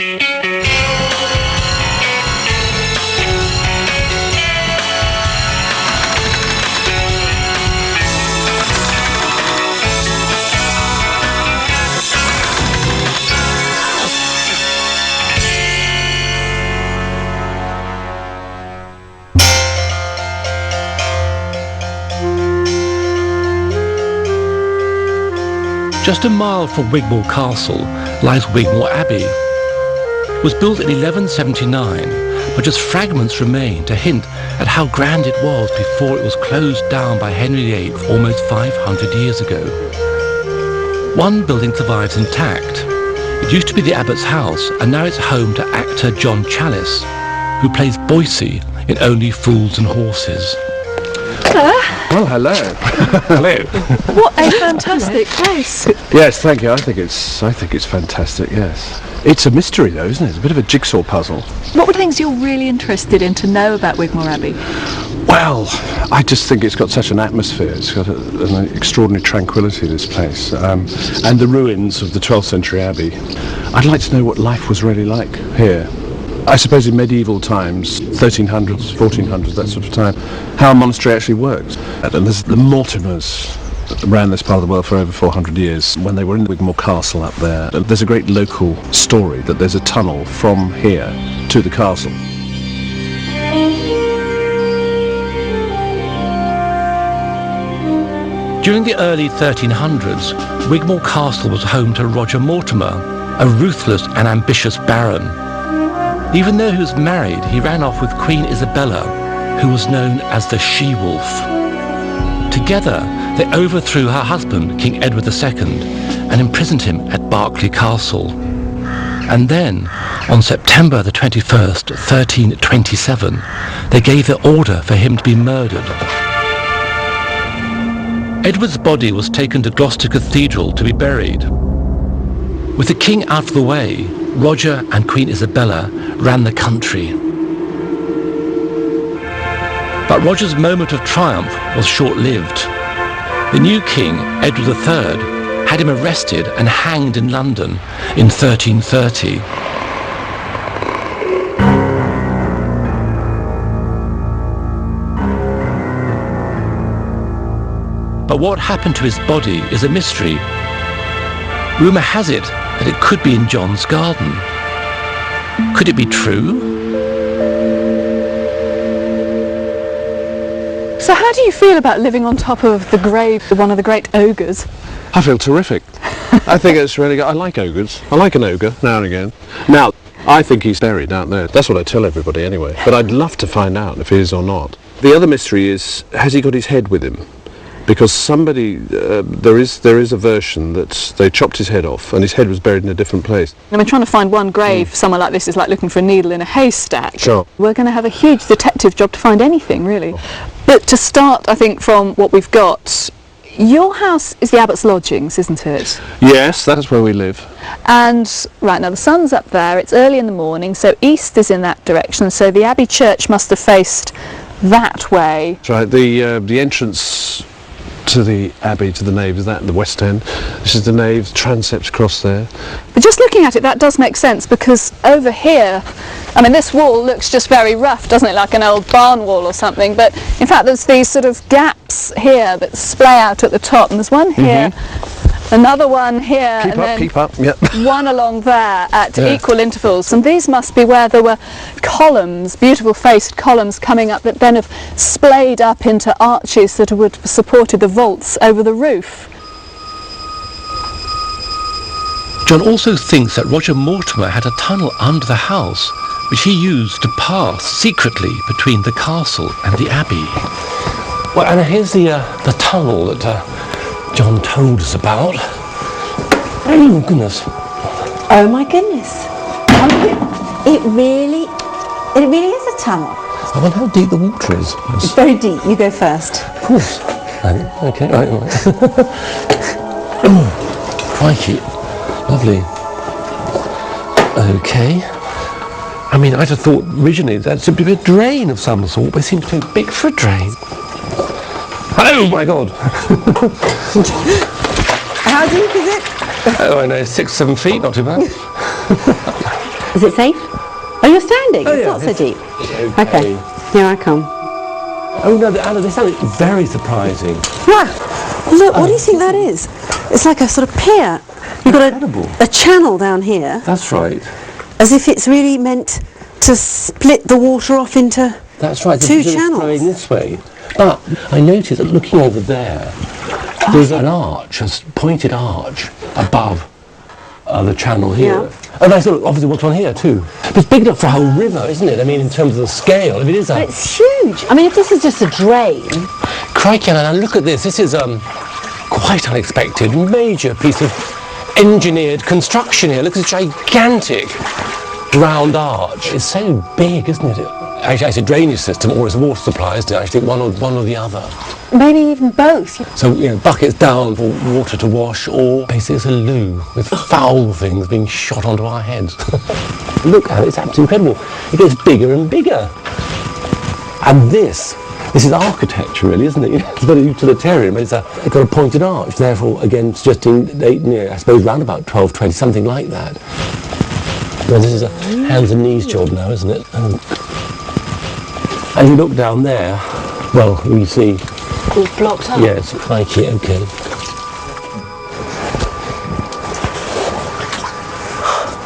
Just a mile from Wigmore Castle lies Wigmore Abbey. It was built in 1179, but just fragments remain to hint at how grand it was before it was closed down by Henry VIII almost 500 years ago. One building survives intact. It used to be the Abbot's house, and now it's home to actor John Challis, who plays Boycie in Only Fools and Horses. Well, hello. Hello. What a fantastic place. Yes, thank you. I think it's fantastic, yes. It's a mystery though, isn't it? It's a bit of a jigsaw puzzle. What were things you're really interested in to know about Wigmore Abbey? Well, I just think it's got such an atmosphere. It's got an extraordinary tranquility, this place. And the ruins of the 12th century abbey. I'd like to know what life was really like here. I suppose in medieval times, 1300s, 1400s, that sort of time, how a monastery actually worked. And there's the Mortimers that ran this part of the world for over 400 years when they were in Wigmore Castle up there. And there's a great local story that there's a tunnel from here to the castle. During the early 1300s, Wigmore Castle was home to Roger Mortimer, a ruthless and ambitious baron. Even though he was married, he ran off with Queen Isabella, who was known as the She-Wolf. Together, they overthrew her husband, King Edward II, and imprisoned him at Berkeley Castle. And then, on September the 21st, 1327, they gave the order for him to be murdered. Edward's body was taken to Gloucester Cathedral to be buried. With the king out of the way, Roger and Queen Isabella ran the country. But Roger's moment of triumph was short-lived. The new king, Edward III, had him arrested and hanged in London in 1330. But what happened to his body is a mystery. Rumour has it that it could be in John's garden. Could it be true? So how do you feel about living on top of the grave of one of the great ogres? I feel terrific. I think it's really good. I like ogres. I like an ogre now and again. Now, I think he's buried out there. That's what I tell everybody anyway. But I'd love to find out if he is or not. The other mystery is, has he got his head with him? Because somebody, there is a version that they chopped his head off and his head was buried in a different place. I mean, trying to find one grave somewhere like this is like looking for a needle in a haystack. Sure. We're going to have a huge detective job to find anything, really. But to start, I think, from what we've got, your house is the Abbot's lodgings, isn't it? Yes, that's where we live. And, right, now the sun's up there, it's early in the morning, so east is in that direction, so the Abbey church must have faced that way. That's right, the entrance to the Abbey, to the nave, is that in the west end? This is the nave, transept's across there. But just looking at it, that does make sense, because over here, I mean, this wall looks just very rough, doesn't it, like an old barn wall or something, but in fact there's these sort of gaps here that splay out at the top, and there's one here, another one here, Keep up, yep. One along there at equal intervals, and these must be where there were columns, beautiful faced columns coming up that then have splayed up into arches that would have supported the vaults over the roof. John also thinks that Roger Mortimer had a tunnel under the house, which he used to pass secretly between the castle and the abbey. Well, and here's the tunnel that John told us about. Oh, goodness. Oh, my goodness. It really is a tunnel. I wonder how deep the water is. It's very deep. You go first. Of course. Okay, right. Oh, crikey. Lovely. Okay. I mean, I'd have thought originally that should be a drain of some sort, but it seems too big for a drain. Oh my God! How deep is it? Oh, I know, 6-7 feet, not too bad. Is it safe? Oh, you're standing. Oh, it's yeah, not so deep. It's Okay, here I come. Oh no, Anna, there's something very surprising. Wow. Look, what do you think that is? It's like a sort of pier. You've got a channel down here, That's right. as if it's really meant to split the water off into That's right. two It's channels. flowing this way. But I noticed that looking over there, there's an arch, a pointed arch above the channel here. Yeah. And I thought, obviously, what's on here too? But it's big enough for a whole river, isn't it? I mean, in terms of the scale, if it is a... It's huge. I mean, if this is just a drain... Crikey, Anna, look at this. This is quite unexpected, major piece of engineered construction here. Look at this gigantic round arch. It's so big, isn't it? Actually, it's a drainage system, or it's a water supply, isn't it? I think one or the other. Maybe even both. So, buckets down for water to wash, or basically it's a loo with foul things being shot onto our heads. Look at it, it's absolutely incredible. It gets bigger and bigger. And this is architecture, really, isn't it? It's very utilitarian, but it's got a pointed arch, therefore, again, suggesting, I suppose, around about 1220, something like that. Well, this is a hands and knees job now, isn't it? And you look down there, well, you see... It's blocked up. Yes, crikey, okay.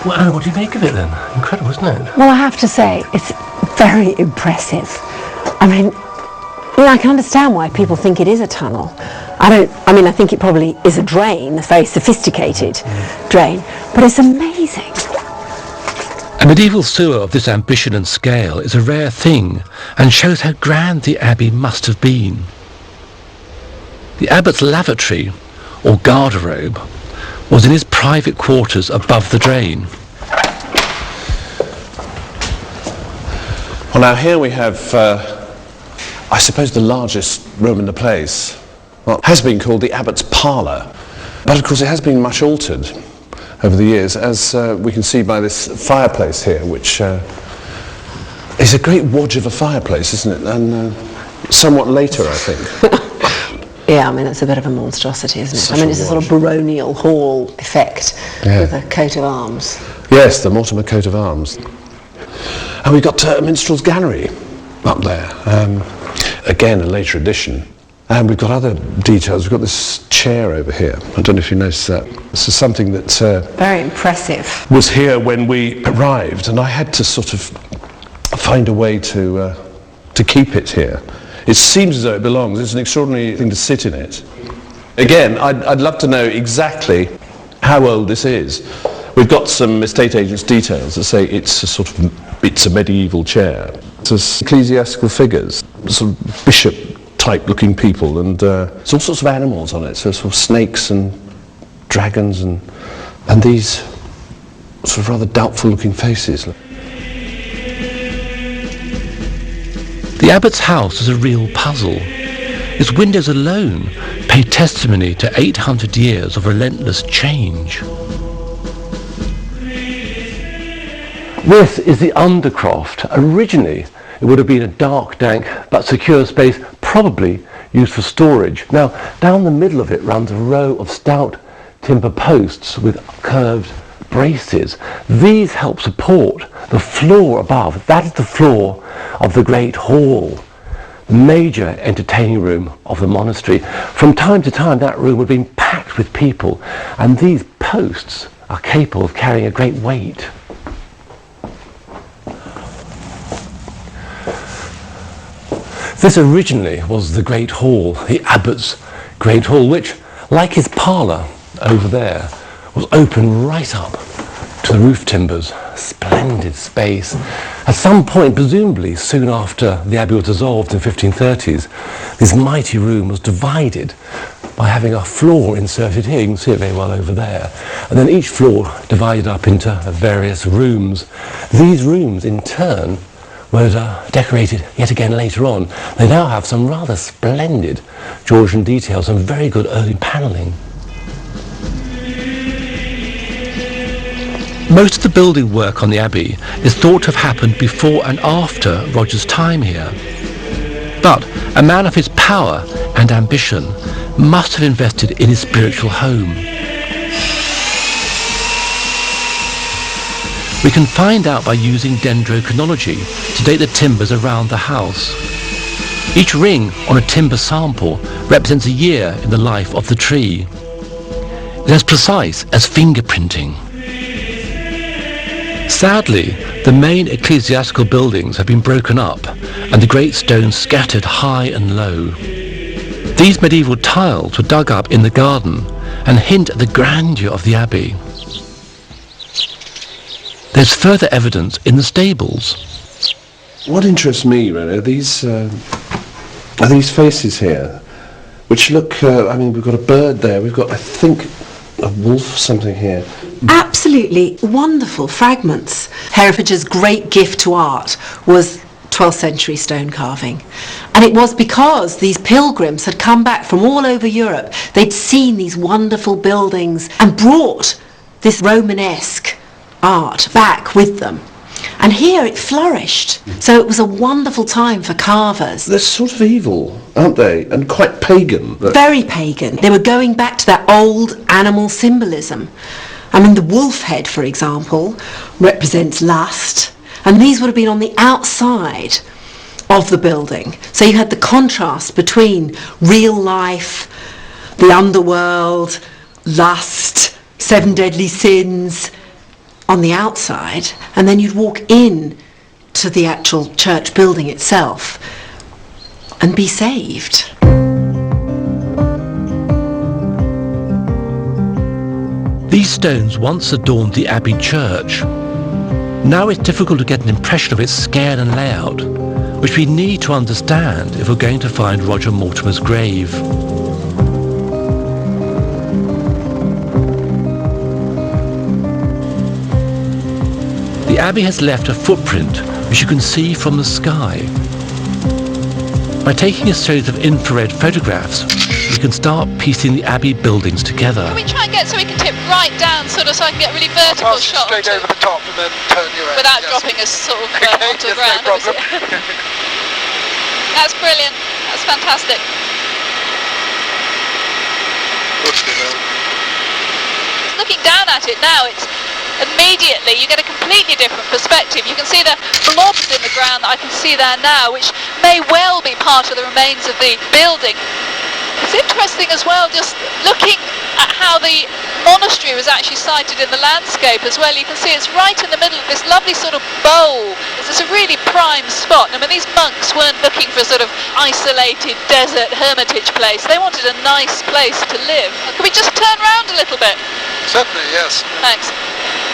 Well, Anna, what do you make of it then? Incredible, isn't it? Well, I have to say, it's very impressive. I mean, I can understand why people think it is a tunnel. I think it probably is a drain, a very sophisticated drain, but it's amazing. A medieval sewer of this ambition and scale is a rare thing and shows how grand the abbey must have been. The abbot's lavatory, or garderobe, was in his private quarters above the drain. Well, now here we have, I suppose, the largest room in the place. Well, it has been called the Abbot's parlour, but of course it has been much altered over the years, as we can see by this fireplace here, which is a great wodge of a fireplace, isn't it? And somewhat later, I think. Yeah, I mean, it's a bit of a monstrosity, isn't it? Such I mean, a it's a sort of wodge. baronial hall effect with a coat of arms. Yes, the Mortimer coat of arms. And we've got a minstrel's gallery up there. Again, a later addition. And we've got other details. We've got this chair over here. I don't know if you noticed that. This is something that Very impressive. was here when we arrived, and I had to sort of find a way to keep it here. It seems as though it belongs. It's an extraordinary thing to sit in it. Again, I'd love to know exactly how old this is. We've got some estate agents' details that say it's a medieval chair. It's ecclesiastical figures, sort of bishop-type looking people, and there's all sorts of animals on it. So sort of snakes and dragons and these sort of rather doubtful looking faces. The abbot's house is a real puzzle. Its windows alone pay testimony to 800 years of relentless change. This is the undercroft. Originally, it would have been a dark, dank, but secure space, probably used for storage. Now, down the middle of it runs a row of stout timber posts with curved braces. These help support the floor above. That is the floor of the great hall, the major entertaining room of the monastery. From time to time, that room would have been packed with people, and these posts are capable of carrying a great weight. This originally was the Great Hall, the Abbot's Great Hall, which, like his parlour over there, was open right up to the roof timbers. Splendid space. At some point, presumably soon after the abbey was dissolved in the 1530s, this mighty room was divided by having a floor inserted here. You can see it very well over there. And then each floor divided up into various rooms. These rooms, in turn, were decorated yet again later on. They now have some rather splendid Georgian details and very good early panelling. Most of the building work on the abbey is thought to have happened before and after Roger's time here. But a man of his power and ambition must have invested in his spiritual home. We can find out by using dendrochronology to date the timbers around the house. Each ring on a timber sample represents a year in the life of the tree. It's as precise as fingerprinting. Sadly, the main ecclesiastical buildings have been broken up and the great stones scattered high and low. These medieval tiles were dug up in the garden and hint at the grandeur of the abbey. There's further evidence in the stables. What interests me, really, are these faces here, which look, we've got a bird there, we've got, I think, a wolf, something here. Absolutely wonderful fragments. Herefordshire's great gift to art was 12th century stone carving. And it was because these pilgrims had come back from all over Europe. They'd seen these wonderful buildings and brought this Romanesque art back with them. And here it flourished. So it was a wonderful time for carvers. They're sort of evil, aren't they? And quite pagan. Very pagan. They were going back to that old animal symbolism. I mean, the wolf head, for example, represents lust. And these would have been on the outside of the building. So you had the contrast between real life, the underworld, lust, 7 deadly sins on the outside, and then you'd walk in to the actual church building itself and be saved. These stones once adorned the Abbey church. Now it's difficult to get an impression of its scale and layout, which we need to understand if we're going to find Roger Mortimer's grave. The Abbey has left a footprint which you can see from the sky. By taking a series of infrared photographs, we can start piecing the Abbey buildings together. Can we try and get so we can tip right down so I can get a really vertical shot? Straight over the top and then turn your head. Without dropping us sort of onto the ground. No problem. That's brilliant. That's fantastic. Looking down at it now, it's immediately you get a completely different perspective. You can see the blobs in the ground that I can see there now, which may well be part of the remains of the building. It's interesting as well, just looking at how the monastery was actually sited in the landscape as well. You can see it's right in the middle of this lovely sort of bowl. It's a really prime spot. I mean, these monks weren't looking for a sort of isolated desert hermitage place. They wanted a nice place to live. Can we just turn around a little bit? Certainly, yes. Thanks.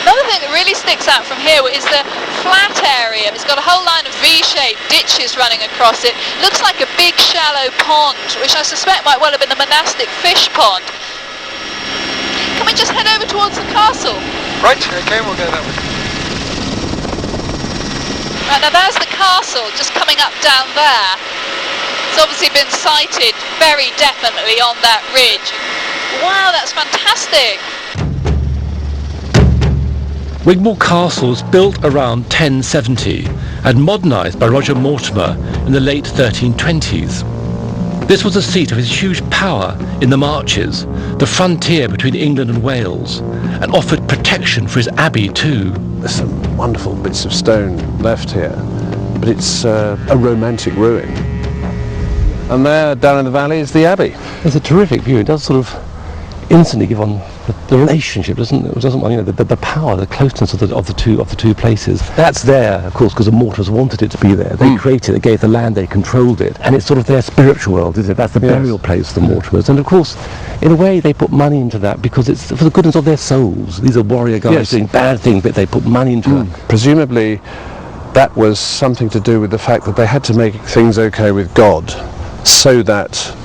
Another thing that really sticks out from here is the flat area. It's got a whole line of V-shaped ditches running across it. Looks like a big shallow pond, which I suspect might well have been a monastic fish pond. Can we just head over towards the castle? Right, okay, we'll go that way. Right, now there's the castle just coming up down there. It's obviously been sited very definitely on that ridge. Wow, that's fantastic. Wigmore Castle was built around 1070 and modernised by Roger Mortimer in the late 1320s. This was the seat of his huge power in the Marches, the frontier between England and Wales, and offered protection for his abbey too. There's some wonderful bits of stone left here, but it's a romantic ruin. And there, down in the valley, is the abbey. It's a terrific view. It does sort of instantly give on the relationship, doesn't it? The power, the closeness of the two places. That's there, of course, because the Mortimers wanted it to be there. They created it, gave the land, they controlled it, and it's sort of their spiritual world, isn't it? That's the burial place for the Mortimers. And of course, in a way, they put money into that because it's for the goodness of their souls. These are warrior guys doing bad things, but they put money into it. Presumably, that was something to do with the fact that they had to make things okay with God, so that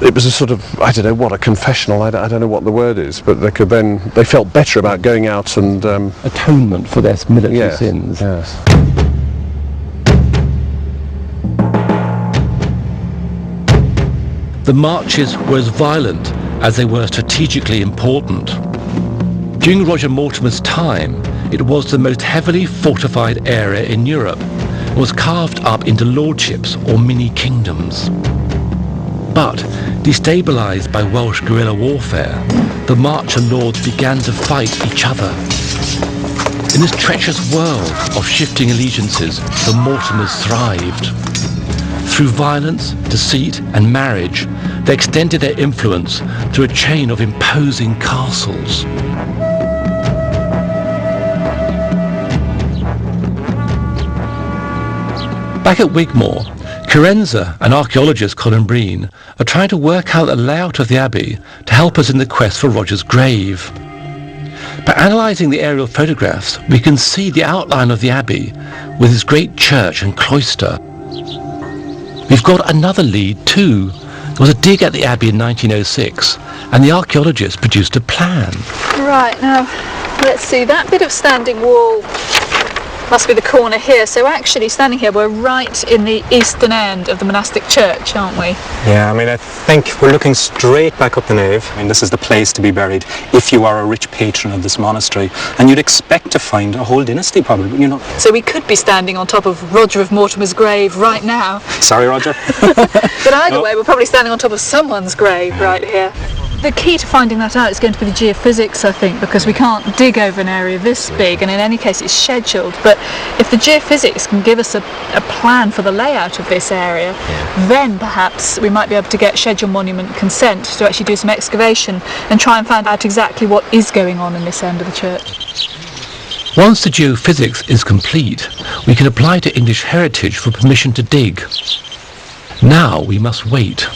it was a sort of, I don't know what, a confessional, I don't know what the word is, but they felt better about going out and atonement for their military sins. Yes. The marches were as violent as they were strategically important. During Roger Mortimer's time, it was the most heavily fortified area in Europe and was carved up into lordships or mini-kingdoms. But, destabilised by Welsh guerrilla warfare, the Marcher lords began to fight each other. In this treacherous world of shifting allegiances, the Mortimers thrived. Through violence, deceit and marriage, they extended their influence through a chain of imposing castles. Back at Wigmore, Carenza and archaeologist Colin Breen are trying to work out the layout of the abbey to help us in the quest for Roger's grave. By analysing the aerial photographs, we can see the outline of the abbey with its great church and cloister. We've got another lead too. There was a dig at the abbey in 1906 and the archaeologists produced a plan. Right, now let's see, that bit of standing wall must be the corner here. So actually, standing here, we're right in the eastern end of the monastic church, aren't we? Yeah, I mean, I think we're looking straight back up the nave. I mean, this is the place to be buried if you are a rich patron of this monastery. And you'd expect to find a whole dynasty, probably, you know. So we could be standing on top of Roger of Mortimer's grave right now. Sorry, Roger. But either way, we're probably standing on top of someone's grave right here. The key to finding that out is going to be the geophysics, I think, because we can't dig over an area this big, and in any case it's scheduled. But if the geophysics can give us a plan for the layout of this area, then perhaps we might be able to get scheduled monument consent to actually do some excavation and try and find out exactly what is going on in this end of the church. Once the geophysics is complete, we can apply to English Heritage for permission to dig. Now we must wait.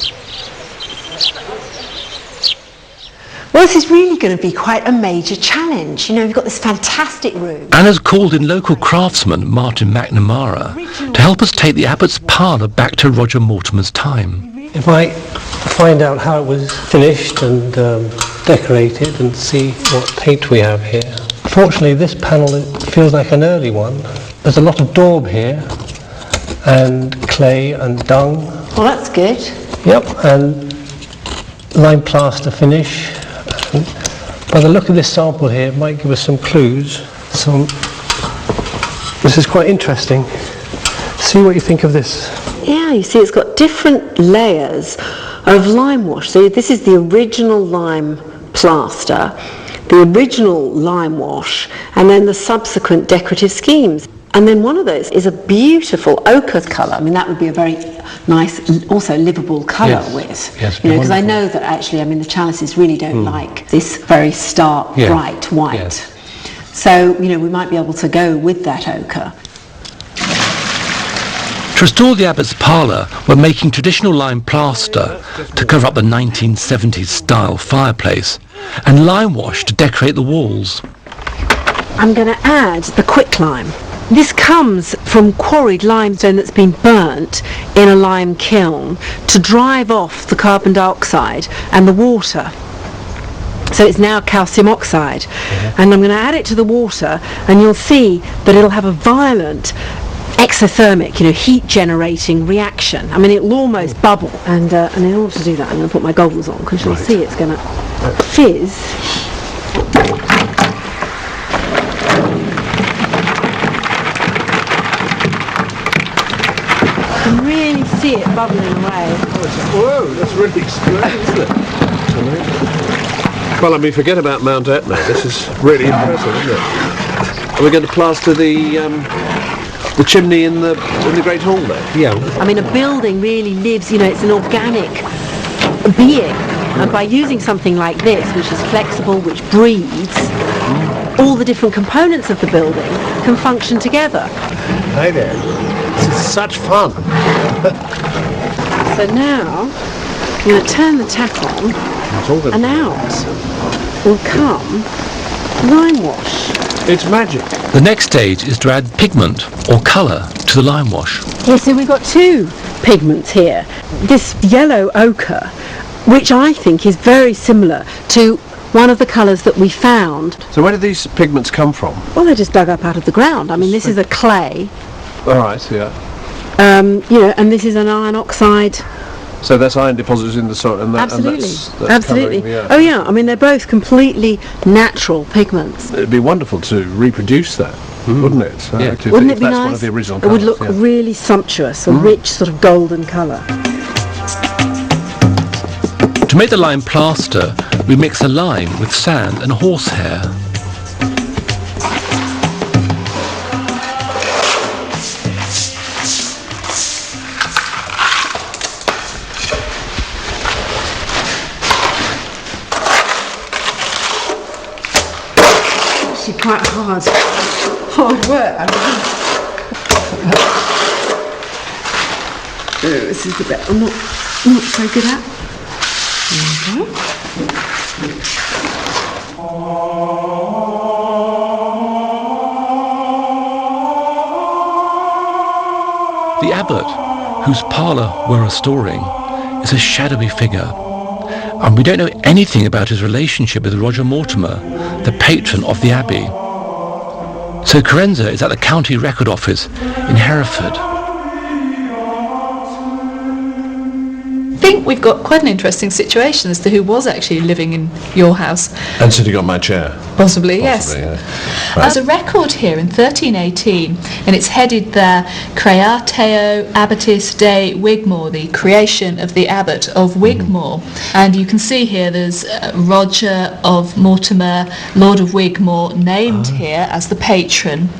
Well, this is really going to be quite a major challenge. You know, we've got this fantastic room. Anna's called in local craftsman Martin McNamara to help us take the Abbot's parlour back to Roger Mortimer's time. If I find out how it was finished and decorated and see what paint we have here. Fortunately, this panel, it feels like an early one. There's a lot of daub here and clay and dung. Well, that's good. Yep, and lime plaster finish. By the look of this sample here, it might give us some clues. This is quite interesting. See what you think of this. Yeah, you see it's got different layers of lime wash. So this is the original lime plaster, the original lime wash, and then the subsequent decorative schemes. And then one of those is a beautiful ochre colour. I mean, that would be a very nice, also livable colour with. Yes, you know, because I know that actually, I mean, the Challises really don't like this very stark, bright white. Yes. So, you know, we might be able to go with that ochre. To restore the Abbot's parlour, we're making traditional lime plaster to cover up the 1970s style fireplace and lime wash to decorate the walls. I'm going to add the quicklime. This comes from quarried limestone that's been burnt in a lime kiln to drive off the carbon dioxide and the water. So it's now calcium oxide. And I'm going to add it to the water, and you'll see that it'll have a violent exothermic, you know, heat generating reaction. I mean, it'll almost bubble. And in order to do that, I'm going to put my goggles on, because you'll see it's going to fizz. You can really see it bubbling away. Whoa, that's really exploding, isn't it? Well, I mean, forget about Mount Etna. This is really impressive, isn't it? Are we going to plaster the chimney in the Great Hall there? Yeah. I mean, a building really lives, you know, it's an organic being. And by using something like this, which is flexible, which breathes, all the different components of the building can function together. Hey there. This is such fun. So now, I'm going to turn the tap on, and out will come lime wash. It's magic. The next stage is to add pigment or colour to the lime wash. Yeah, so we've got two pigments here. This yellow ochre, which I think is very similar to one of the colours that we found. So where did these pigments come from? Well, they're just dug up out of the ground. I mean, this is a clay, All right, yeah. you know, and this is an iron oxide. So that's iron deposits in the soil, and that, Absolutely, and that's absolutely. covering, Oh yeah, I mean, they're both completely natural pigments. It'd be wonderful to reproduce that, wouldn't it? Wouldn't it if be that's nice? one of the original It would colours, look really sumptuous, a rich sort of golden colour. To make the lime plaster, we mix a lime with sand and horsehair. hard work. This is the bit I'm not so good at. There we go. The abbot, whose parlour we're restoring, is a shadowy figure, and we don't know anything about his relationship with Roger Mortimer, the patron of the abbey. So Carenza is at the county record office in Hereford. I think we've got quite an interesting situation as to who was actually living in your house. And sitting on my chair. Possibly, yes. Yeah. There's a record here in 1318, and it's headed there, Creatio Abbatis de Wigmore, the creation of the Abbot of Wigmore. And you can see here there's Roger of Mortimer, Lord of Wigmore, named here as the patron.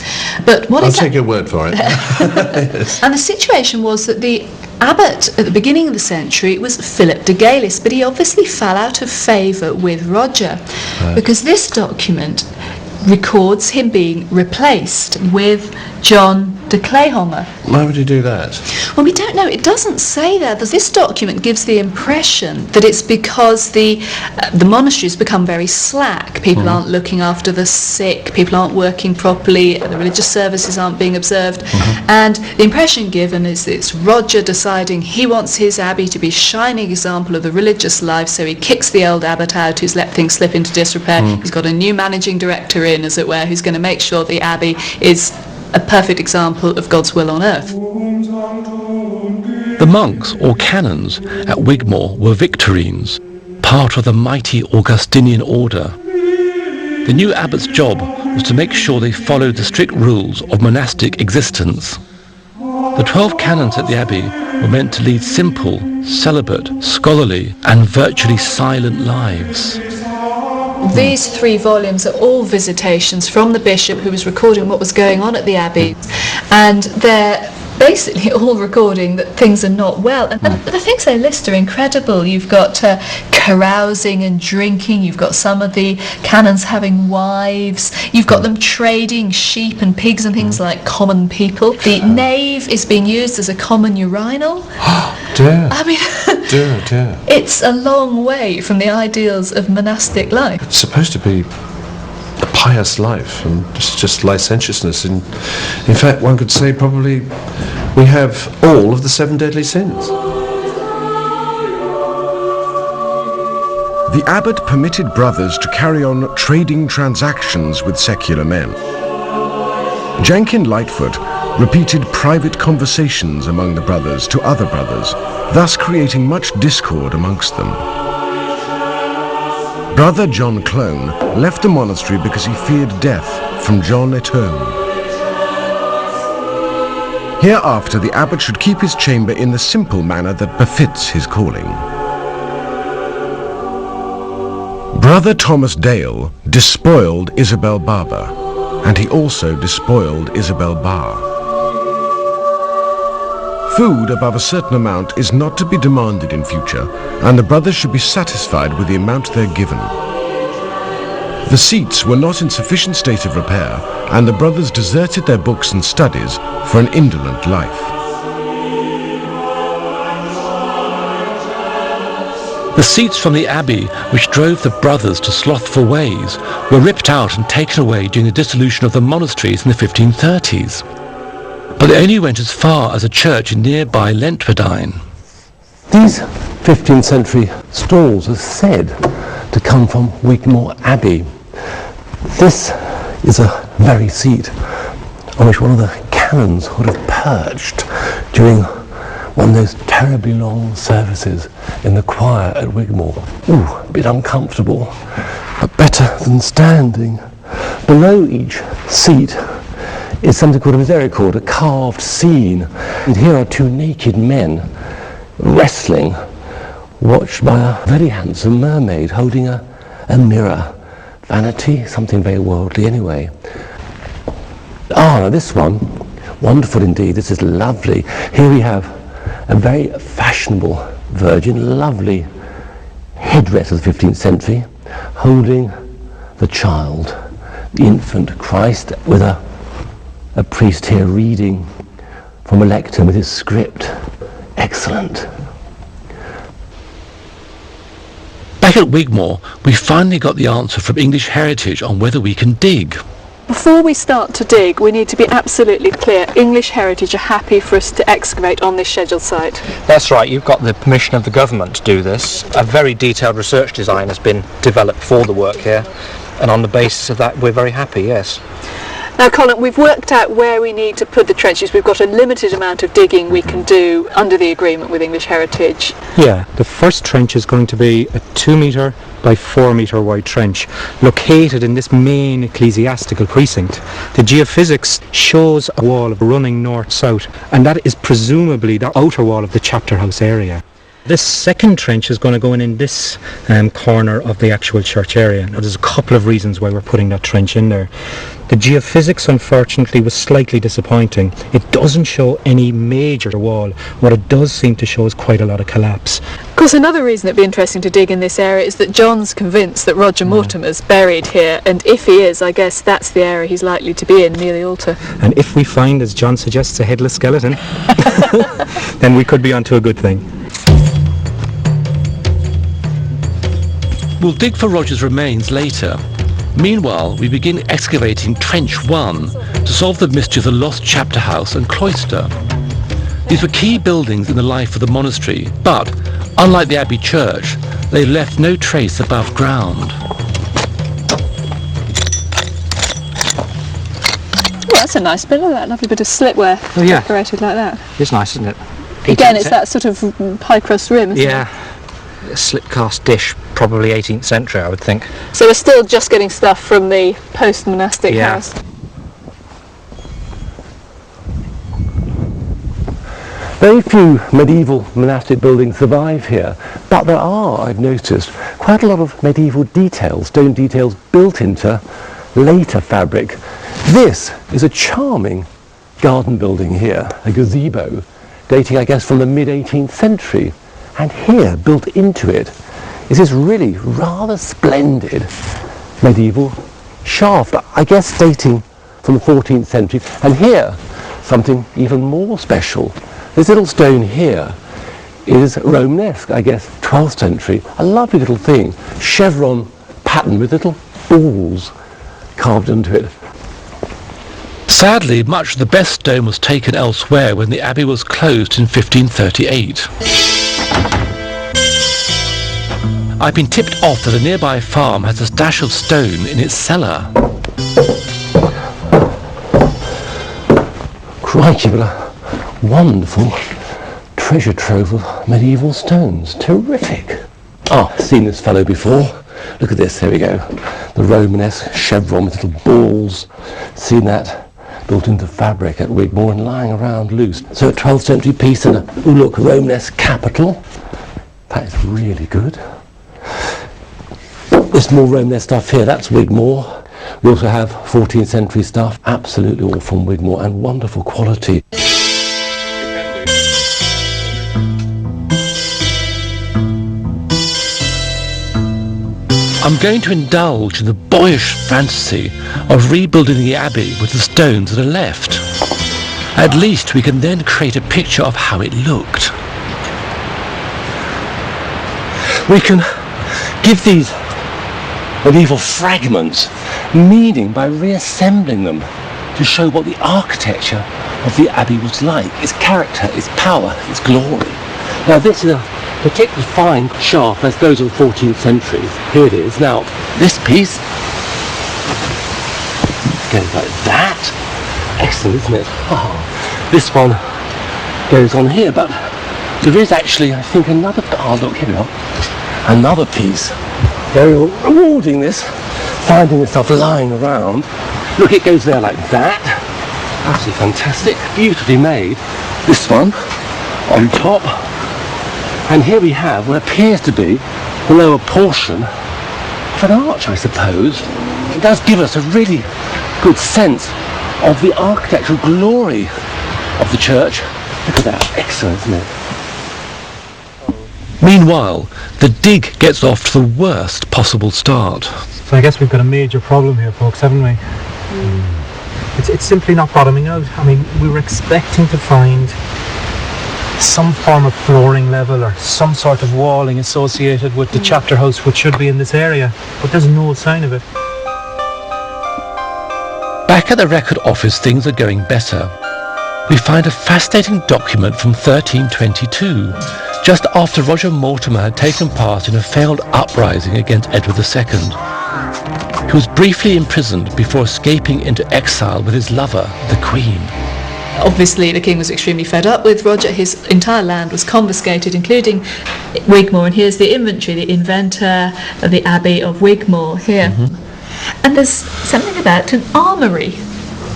But what I'll is take your word for it. Yes. And the situation was that the Abbot at the beginning of the century was Philip de Galis, but he obviously fell out of favour with Roger, because this document records him being replaced with John de Clayhonger. Why would you do that? Well, we don't know. It doesn't say there. This document gives the impression that it's because the monasteries become very slack. People aren't looking after the sick. People aren't working properly. The religious services aren't being observed. And the impression given is that it's Roger deciding he wants his abbey to be a shining example of the religious life, so he kicks the old abbot out who's let things slip into disrepair. He's got a new managing director in, as it were, who's going to make sure the abbey is a perfect example of God's will on earth. The monks, or canons, at Wigmore were Victorines, part of the mighty Augustinian order. The new abbot's job was to make sure they followed the strict rules of monastic existence. The 12 canons at the abbey were meant to lead simple, celibate, scholarly, and virtually silent lives. These 3 volumes are all visitations from the bishop who was recording what was going on at the abbey, and they're basically all recording that things are not well. And the things they list are incredible. You've got carousing and drinking, you've got some of the canons having wives, you've got them trading sheep and pigs and things like common people. The nave is being used as a common urinal. Dear. I mean, dear. It's a long way from the ideals of monastic life. It's supposed to be a pious life, and it's just licentiousness. In fact, one could say probably we have all of the 7 deadly sins. The abbot permitted brothers to carry on trading transactions with secular men. Jenkin Lightfoot repeated private conversations among the brothers to other brothers, thus creating much discord amongst them. Brother John Clone left the monastery because he feared death from John at home. Hereafter the abbot should keep his chamber in the simple manner that befits his calling. Brother Thomas Dale despoiled Isabel Barber, and he also despoiled Isabel Barr. Food above a certain amount is not to be demanded in future, and the brothers should be satisfied with the amount they're given. The seats were not in sufficient state of repair, and the brothers deserted their books and studies for an indolent life. The seats from the abbey, which drove the brothers to slothful ways, were ripped out and taken away during the dissolution of the monasteries in the 1530s. But they only went as far as a church in nearby Lentwardine. These 15th century stalls are said to come from Wigmore Abbey. This is a very seat on which one of the canons would have perched during one of those terribly long services in the choir at Wigmore. Ooh, a bit uncomfortable, but better than standing. Below each seat is something called a misericord, a carved scene. And here are 2 naked men wrestling, watched by a very handsome mermaid holding a mirror. Vanity, something very worldly anyway. Now this one, wonderful indeed, this is lovely. Here we have a very fashionable virgin, lovely headdress of the 15th century, holding the child. the infant Christ with a priest here reading from a lectern with his script. Excellent. Back at Wigmore, we finally got the answer from English Heritage on whether we can dig. Before we start to dig, we need to be absolutely clear. English Heritage are happy for us to excavate on this scheduled site. That's right, you've got the permission of the government to do this. A very detailed research design has been developed for the work here, and on the basis of that we're very happy, yes. Now, Colin, we've worked out where we need to put the trenches. We've got a limited amount of digging we can do under the agreement with English Heritage. Yeah, the first trench is going to be a 2 metre by 4 metre wide trench located in this main ecclesiastical precinct. The geophysics shows a wall running north-south, and that is presumably the outer wall of the chapter house area. This second trench is going to go in this corner of the actual church area. Now, there's a couple of reasons why we're putting that trench in there. The geophysics, unfortunately, was slightly disappointing. It doesn't show any major wall. What it does seem to show is quite a lot of collapse. Of course, another reason it'd be interesting to dig in this area is that John's convinced that Roger Mortimer's buried here, and if he is, I guess that's the area he's likely to be in, near the altar. And if we find, as John suggests, a headless skeleton, then we could be onto a good thing. We'll dig for Roger's remains later. Meanwhile, we begin excavating Trench 1 to solve the mystery of the lost chapter house and cloister. These were key buildings in the life of the monastery, but, unlike the Abbey church, they left no trace above ground. Oh, that's a nice bit of that, lovely bit of slipware decorated like that. It's nice, isn't it? Again, it's that sort of pie crust rim, isn't it? Yeah. A slip cast dish, probably 18th century, I would think. So we're still just getting stuff from the post-monastic house. Very few medieval monastic buildings survive here, but there are, I've noticed, quite a lot of medieval details, stone details built into later fabric. This is a charming garden building here, a gazebo, dating, I guess, from the mid-18th century. And here, built into it, is this really rather splendid medieval shaft, I guess dating from the 14th century. And here, something even more special. This little stone here is Romanesque, I guess 12th century. A lovely little thing, chevron pattern with little balls carved into it. Sadly, much of the best stone was taken elsewhere when the abbey was closed in 1538. I've been tipped off that a nearby farm has a stash of stone in its cellar. Crikey, what a wonderful treasure trove of medieval stones. Terrific. Oh, seen this fellow before. Look at this, there we go. The Romanesque chevron with little balls. Seen that built into fabric at Wigmore and lying around loose. So a 12th century piece and a, ooh look, Romanesque capital. That is really good. There's more Romanesque stuff here, that's Wigmore. We also have 14th century stuff, absolutely all from Wigmore and wonderful quality. I'm going to indulge in the boyish fantasy of rebuilding the abbey with the stones that are left. At least we can then create a picture of how it looked. We can give these medieval fragments meaning by reassembling them to show what the architecture of the abbey was like, its character, its power, its glory. Now this is a particularly fine shaft as those of the 14th century. Here it is. Now this piece goes like that. Excellent, isn't it? Oh, this one goes on here, but there is actually, I think, another, oh look, here we are, another piece. Very rewarding this, finding this stuff lying around. Look, it goes there like that. Absolutely fantastic, beautifully made. This one on top. And here we have what appears to be the lower portion of an arch, I suppose. It does give us a really good sense of the architectural glory of the church. Look at that, excellent, isn't it? Meanwhile, the dig gets off to the worst possible start. So I guess we've got a major problem here, folks, haven't we? It's simply not bottoming out. I mean, we were expecting to find some form of flooring level or some sort of walling associated with the chapter house, which should be in this area, but there's no sign of it. Back at the record office, things are going better. We find a fascinating document from 1322, just after Roger Mortimer had taken part in a failed uprising against Edward II. He was briefly imprisoned before escaping into exile with his lover, the Queen. Obviously, the king was extremely fed up with Roger. His entire land was confiscated, including Wigmore. And here's the inventory, the inventor of the Abbey of Wigmore here. And there's something about an armoury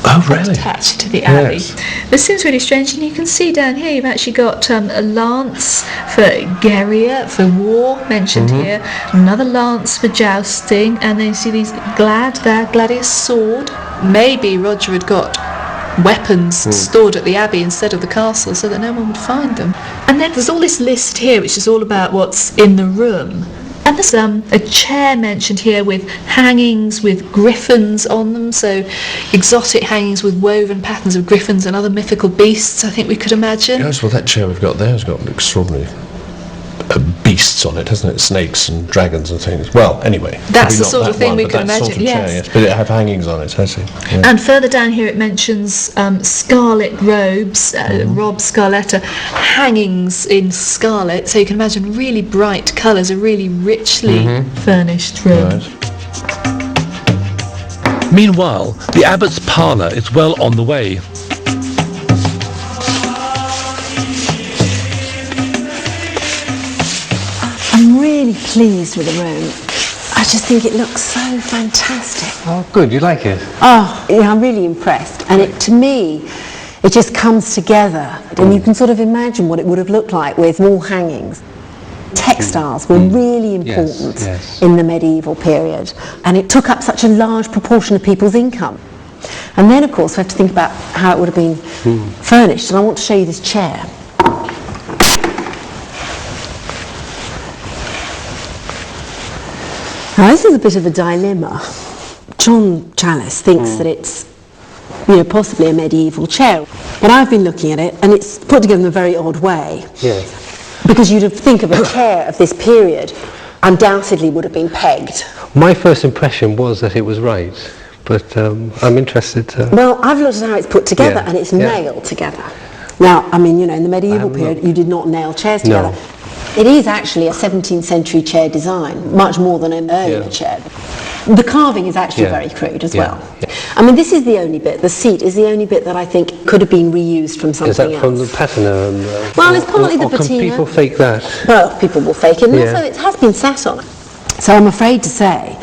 attached to the Abbey. Yes. This seems really strange, and you can see down here you've actually got a lance for guerilla, for war, mentioned here, another lance for jousting, and then you see these gladius sword. Maybe Roger had got weapons stored at the Abbey instead of the castle so that no one would find them. And then there's all this list here which is all about what's in the room. And there's a chair mentioned here with hangings with griffins on them, so exotic hangings with woven patterns of griffins and other mythical beasts, I think we could imagine. Yes, well, that chair we've got there has got extraordinary beasts on it, hasn't it? Snakes and dragons and things. Well, anyway. That's the sort of thing we could imagine, sort of chair, yes. But it have hangings on it, has it? Yeah. And further down here it mentions scarlet robes, Rob Scarletta, hangings in scarlet, so you can imagine really bright colours, a really richly furnished room. Right. Meanwhile, the Abbot's parlour is well on the way. I'm really pleased with the room. I just think it looks so fantastic. Oh, good. You like it? Oh, yeah, I'm really impressed. And to me, it just comes together. And you can sort of imagine what it would have looked like with wall hangings. Textiles were really important in the medieval period. And it took up such a large proportion of people's income. And then, of course, we have to think about how it would have been furnished. And I want to show you this chair. Now, this is a bit of a dilemma. John Challis thinks that it's, possibly a medieval chair. But I've been looking at it, and it's put together in a very odd way. Yes. Because you'd think of a chair of this period, undoubtedly would have been pegged. My first impression was that it was right, but I'm interested to... Well, I've looked at how it's put together, and it's nailed together. Now, I mean, in the medieval period, you did not nail chairs together. No. It is actually a 17th century chair design, much more than an earlier chair. The carving is actually very crude as well. Yeah. I mean, this is the only bit, the seat is the only bit that I think could have been reused from something else. Is that from the patina? Well, it's partly the patina. patina. Can people fake that? Well, people will fake it, and also it has been sat on. So I'm afraid to say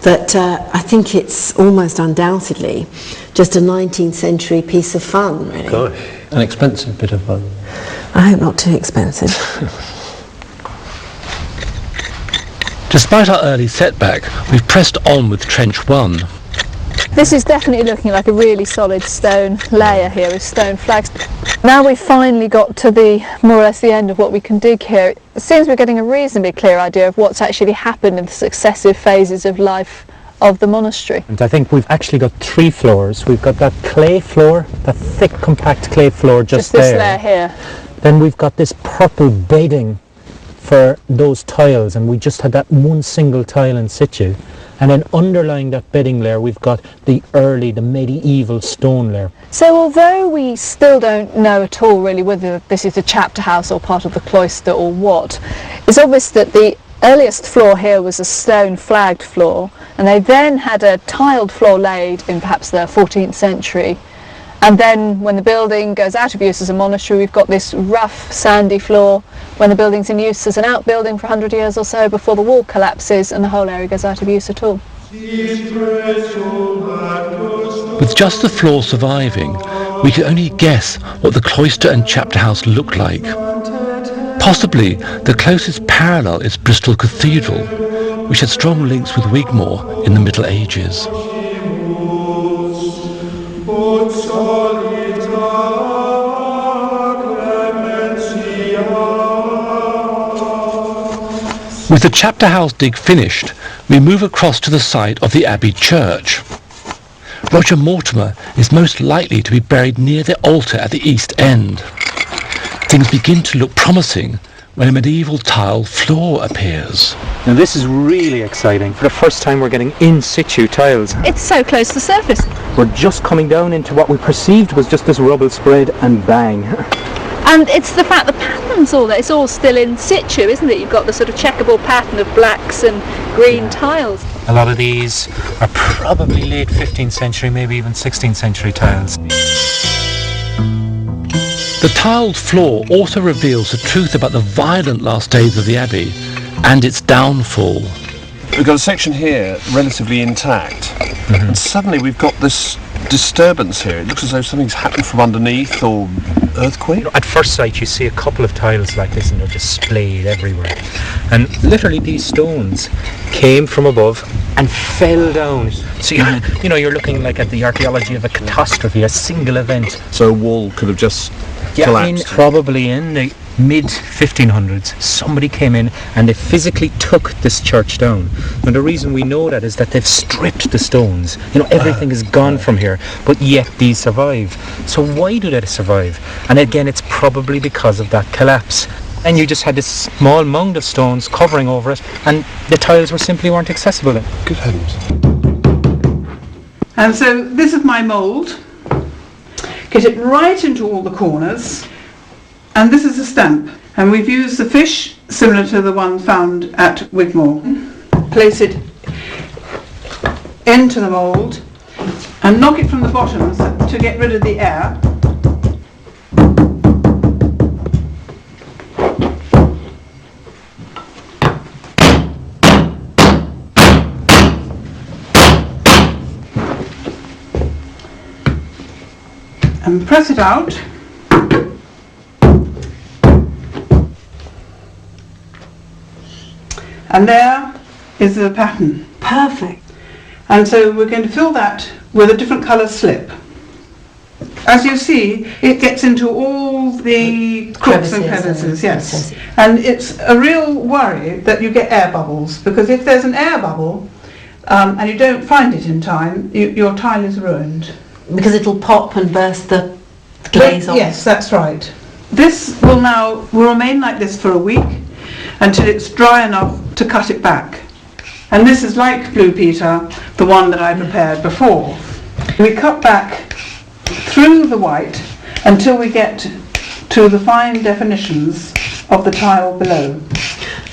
that I think it's almost undoubtedly just a 19th century piece of fun, really. Gosh, an expensive bit of fun. I hope not too expensive. Despite our early setback, we've pressed on with Trench 1. This is definitely looking like a really solid stone layer here with stone flags. Now we've finally got to the more or less the end of what we can dig here. It seems we're getting a reasonably clear idea of what's actually happened in the successive phases of life of the monastery. And I think we've actually got 3 floors. We've got that clay floor, that thick compact clay floor just this there. layer here. Then we've got this purple bedding for those tiles, and we just had that one single tile in situ, and then underlying that bedding layer we've got the medieval stone layer. So although we still don't know at all really whether this is a chapter house or part of the cloister or what, it's obvious that the earliest floor here was a stone flagged floor, and they then had a tiled floor laid in perhaps the 14th century. And then when the building goes out of use as a monastery, we've got this rough, sandy floor when the building's in use as an outbuilding for 100 years or so before the wall collapses and the whole area goes out of use at all. With just the floor surviving, we can only guess what the cloister and chapter house looked like. Possibly the closest parallel is Bristol Cathedral, which had strong links with Wigmore in the Middle Ages. With With the chapter house dig finished, we move across to the site of the Abbey church. Roger Mortimer is most likely to be buried near the altar at the east end. Things begin to look promising when a medieval tile floor appears. Now this is really exciting. For the first time we're getting in situ tiles. It's so close to the surface. We're just coming down into what we perceived was just this rubble spread, and bang. And it's the fact the pattern's all there, it's all still in situ, isn't it? You've got the sort of checkable pattern of blacks and green tiles. A lot of these are probably late 15th century, maybe even 16th century tiles. The tiled floor also reveals the truth about the violent last days of the Abbey and its downfall. We've got a section here relatively intact, and suddenly we've got this disturbance here. It looks as though something's happened from underneath, or earthquake. At first sight you see a couple of tiles like this and they're just splayed everywhere. And literally these stones came from above and fell down. So you're looking like at the archaeology of a catastrophe, a single event. So a wall could have just collapsed. Probably in the mid-1500s, somebody came in and they physically took this church down. And the reason we know that is that they've stripped the stones. Everything is gone from here, but yet these survive. So why do they survive? And again, it's probably because of that collapse. And you just had this small mound of stones covering over it, and the tiles weren't accessible then. Good heavens. And so this is my mould. Get it right into all the corners. And this is a stamp, and we've used the fish similar to the one found at Wigmore. Place it into the mould and knock it from the bottom to get rid of the air. And press it out. And there is the pattern. Perfect. And so we're going to fill that with a different colour slip. As you see, it gets into all the crooks and crevices, yes. And it's a real worry that you get air bubbles, because if there's an air bubble and you don't find it in time, your tile is ruined. Because it'll pop and burst the glaze off. Yes, that's right. This will remain like this for a week, until it's dry enough to cut it back. And this is like Blue Peter, the one that I prepared before. We cut back through the white until we get to the fine definitions of the tile below.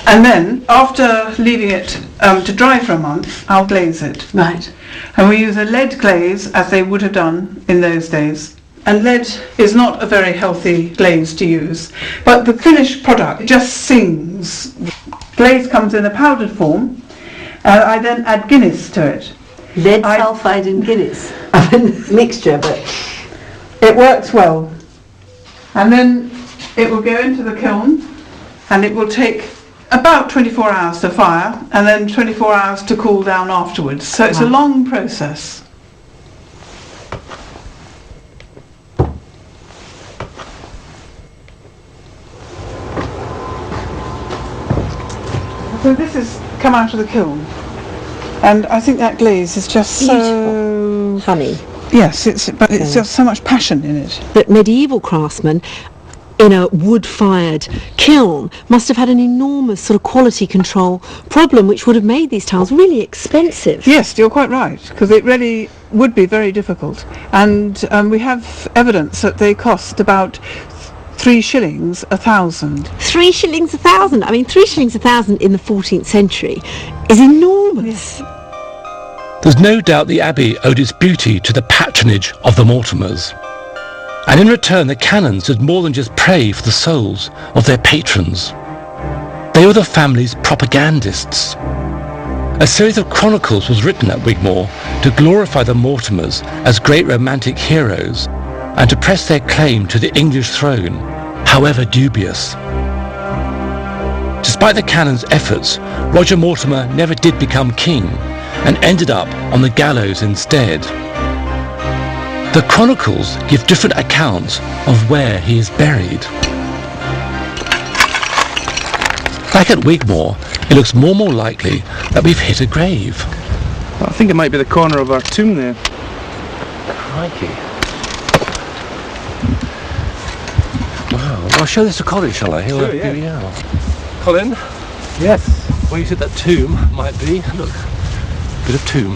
And then, after leaving it to dry for a month, I'll glaze it. Right. And we use a lead glaze, as they would have done in those days. And lead is not a very healthy glaze to use, but the finished product just sings. Glaze comes in a powdered form, and I then add Guinness to it. Lead sulphide and Guinness. I mean, mixture, but it works well. And then it will go into the kiln, and it will take about 24 hours to fire, and then 24 hours to cool down afterwards. So it's a long process. So this has come out of the kiln, and I think that glaze is just beautiful. So honey. Yes, it's just so much passion in it. That medieval craftsmen in a wood-fired kiln must have had an enormous sort of quality control problem, which would have made these tiles really expensive. Yes, you're quite right, because it really would be very difficult. And we have evidence that they cost about 3 shillings a thousand. 3 shillings a thousand? I mean, 3 shillings a thousand in the 14th century is enormous. Yes. There's no doubt the Abbey owed its beauty to the patronage of the Mortimers. And in return, the canons did more than just pray for the souls of their patrons. They were the family's propagandists. A series of chronicles was written at Wigmore to glorify the Mortimers as great romantic heroes and to press their claim to the English throne, however dubious. Despite the canon's efforts, Roger Mortimer never did become king and ended up on the gallows instead. The chronicles give different accounts of where he is buried. Back at Wigmore, it looks more and more likely that we've hit a grave. I think it might be the corner of our tomb there. Crikey. Wow. Well, I'll show this to Colin, shall I? He'll Sure, yeah. Colin? Yes. Well, you said that tomb might be. Look. Bit of tomb.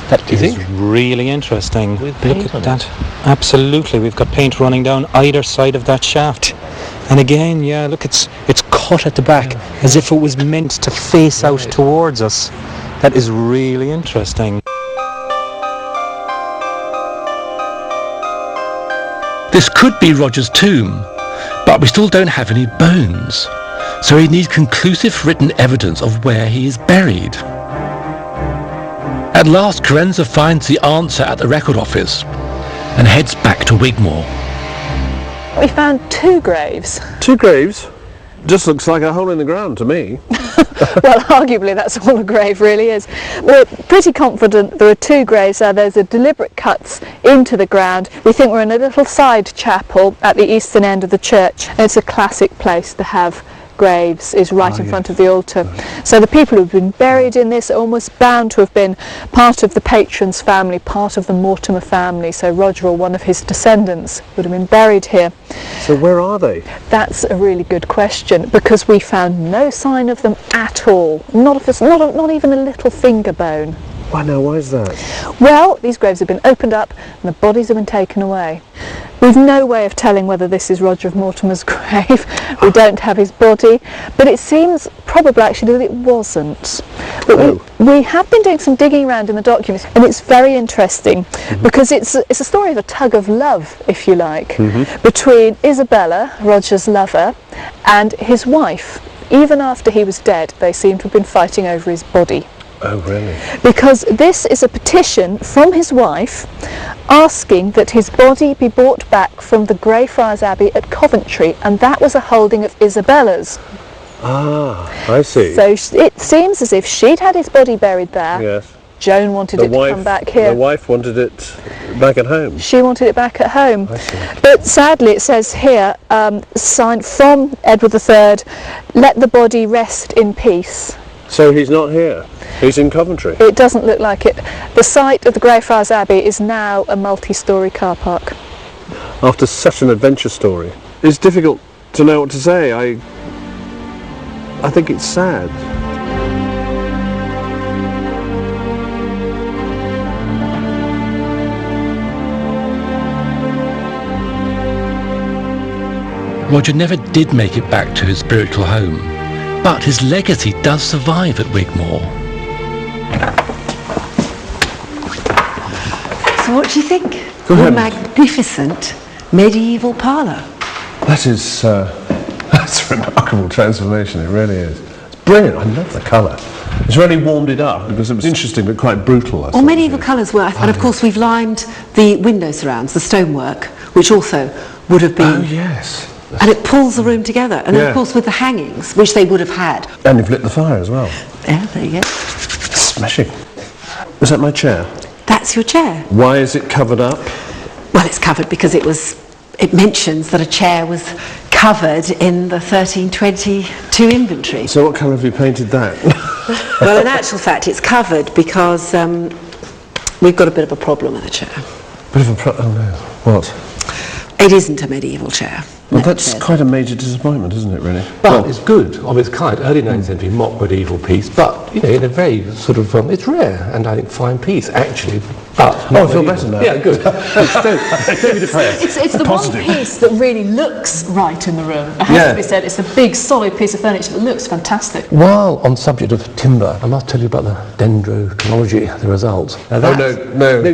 That Do you is think? really interesting. With Look paint at on it. that. Absolutely, we've got paint running down either side of that shaft. And again, yeah, look, it's cut at the back as if it was meant to face out towards us. That is really interesting. This could be Roger's tomb, but we still don't have any bones. So we need conclusive written evidence of where he is buried. At last, Carenza finds the answer at the record office and heads back to Wigmore. We found 2 graves. 2 graves? Just looks like a hole in the ground to me. Well, arguably that's all a grave really is. We're pretty confident there are 2 graves there. Those are deliberate cuts into the ground. We think we're in a little side chapel at the eastern end of the church, and it's a classic place to have graves, is right in front of the altar. So the people who've been buried in this are almost bound to have been part of the patron's family, part of the Mortimer family. So Roger or one of his descendants would have been buried here. So where are they? That's a really good question, because we found no sign of them at all. Not even a little finger bone. Why now, why is that? Well, these graves have been opened up and the bodies have been taken away. We've no way of telling whether this is Roger of Mortimer's grave. We don't have his body, but it seems probable actually that it wasn't. But we have been doing some digging around in the documents, and it's very interesting because it's a story of a tug of love, if you like, between Isabella, Roger's lover, and his wife. Even after he was dead, they seem to have been fighting over his body. Oh, really? Because this is a petition from his wife asking that his body be brought back from the Greyfriars Abbey at Coventry, and that was a holding of Isabella's. Ah, I see. So it seems as if she'd had his body buried there. Yes. Joan wanted it to come back here. The wife wanted it back at home. She wanted it back at home. I see. But sadly it says here, signed from Edward III, let the body rest in peace. So he's not here? He's in Coventry? It doesn't look like it. The site of the Greyfriars Abbey is now a multi-storey car park. After such an adventure story, it's difficult to know what to say. I think it's sad. Roger never did make it back to his spiritual home, but his legacy does survive at Wigmore. So what do you think? Go What a ahead. magnificent medieval parlour. That is, that's a remarkable transformation, it really is. It's brilliant, I love the colour. It's really warmed it up because it was interesting but quite brutal. All medieval colours were, and of course we've limed the window surrounds, the stonework, which also would have been... Oh, yes. And it pulls the room together, and then of course with the hangings, which they would have had. And you've lit the fire as well. Yeah, there you go. Smashing. Is that my chair? That's your chair. Why is it covered up? Well, it's covered because it mentions that a chair was covered in the 1322 inventory. So what colour have you painted that? Well, in actual fact, it's covered because we've got a bit of a problem with the chair. Bit of a oh no. What? It isn't a medieval chair. Well, that's quite a major disappointment, isn't it, really? But it's good of its kind, early 19th century mock medieval piece, but you know, in a very sort of, it's rare and I think fine piece actually. But I feel better now. Yeah, good. Don't be depressed. It's the Positive. one piece that really looks right in the room. It has to be said, it's a big solid piece of furniture that looks fantastic. While on subject of timber, I must tell you about the dendrochronology, the result. Now No,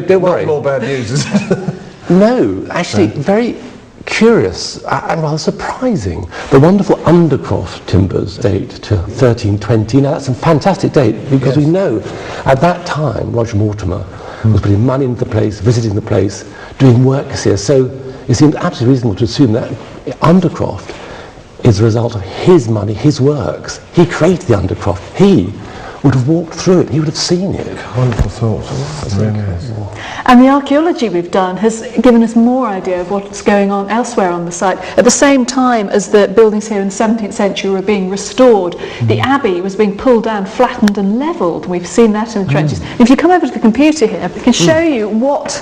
don't worry. Not more bad news, is it? No, actually, very curious and rather surprising. The wonderful Undercroft timbers date to 1320. Now that's a fantastic date because we know at that time Roger Mortimer was putting money into the place, visiting the place, doing works here. So it seems absolutely reasonable to assume that Undercroft is the result of his money, his works. He created the Undercroft. He would have walked through it. He would have seen it. Wonderful thought. That's really nice. And the archaeology we've done has given us more idea of what's going on elsewhere on the site. At the same time as the buildings here in the 17th century were being restored, the abbey was being pulled down, flattened and levelled. We've seen that in the trenches. If you come over to the computer here, I can show you what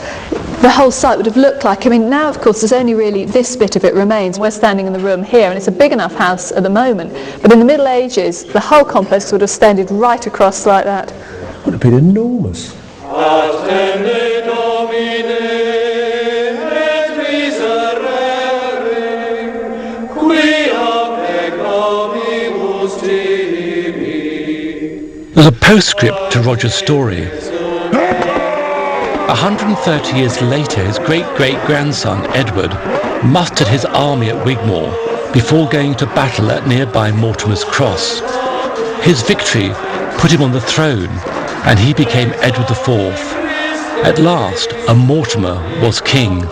the whole site would have looked like. I mean, now of course there's only really this bit of it remains. We're standing in the room here and it's a big enough house at the moment, but in the Middle Ages the whole complex would have extended right across like that. Would have been enormous. There's a postscript to Roger's story. 130 years later, his great-great-grandson, Edward, mustered his army at Wigmore before going to battle at nearby Mortimer's Cross. His victory put him on the throne, and he became Edward IV. At last, a Mortimer was king.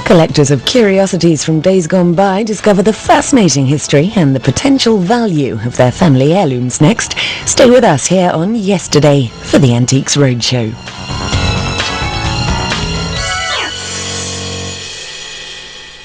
Collectors of curiosities from days gone by discover the fascinating history and the potential value of their family heirlooms next. Stay with us here on Yesterday for the Antiques Roadshow.